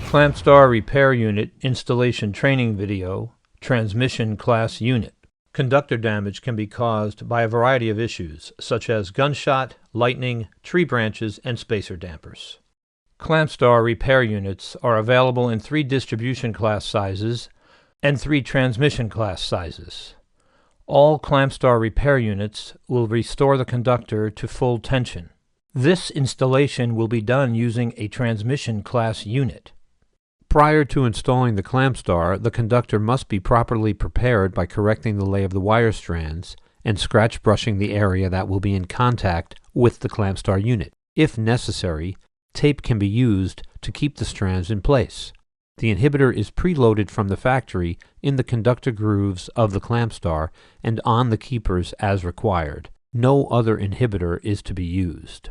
ClampStar Repair Unit Installation Training Video, Transmission Class Unit. Conductor damage can be caused by a variety of issues, such as gunshot, lightning, tree branches, and spacer dampers. ClampStar repair units are available in 3 distribution class sizes and 3 transmission class sizes. All ClampStar repair units will restore the conductor to full tension. This installation will be done using a transmission class unit. Prior to installing the ClampStar, the conductor must be properly prepared by correcting the lay of the wire strands and scratch brushing the area that will be in contact with the ClampStar unit. If necessary, tape can be used to keep the strands in place. The inhibitor is preloaded from the factory in the conductor grooves of the ClampStar and on the keepers as required. No other inhibitor is to be used.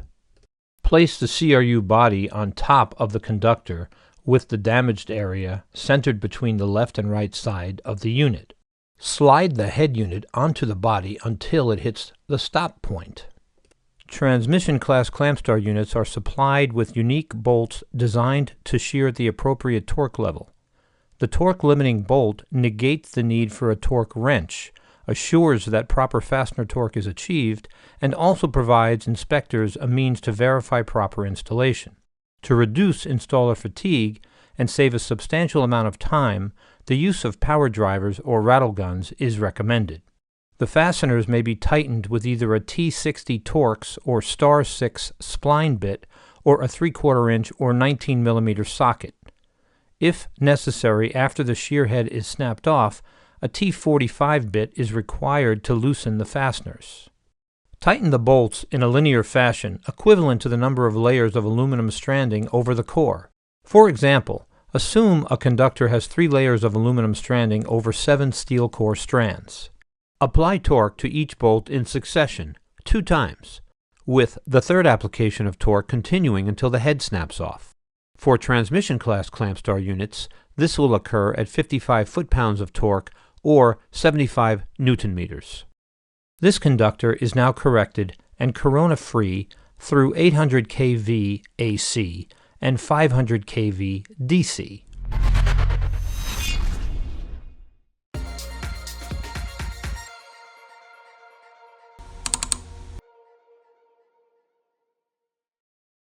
Place the CRU body on top of the conductor with the damaged area centered between the left and right side of the unit. Slide the head unit onto the body until it hits the stop point. Transmission class ClampStar units are supplied with unique bolts designed to shear at the appropriate torque level. The torque limiting bolt negates the need for a torque wrench, assures that proper fastener torque is achieved, and also provides inspectors a means to verify proper installation. To reduce installer fatigue and save a substantial amount of time, the use of power drivers or rattle guns is recommended. The fasteners may be tightened with either a T60 Torx or Star 6 spline bit or a 3/4 inch or 19 mm socket. If necessary, after the shear head is snapped off, a T45 bit is required to loosen the fasteners. Tighten the bolts in a linear fashion, equivalent to the number of layers of aluminum stranding over the core. For example, assume a conductor has 3 layers of aluminum stranding over 7 steel core strands. Apply torque to each bolt in succession, 2 times, with the third application of torque continuing until the head snaps off. For transmission class ClampStar units, this will occur at 55 foot-pounds of torque or 75 Newton meters. This conductor is now corrected and corona-free through 800 kV AC and 500 kV DC.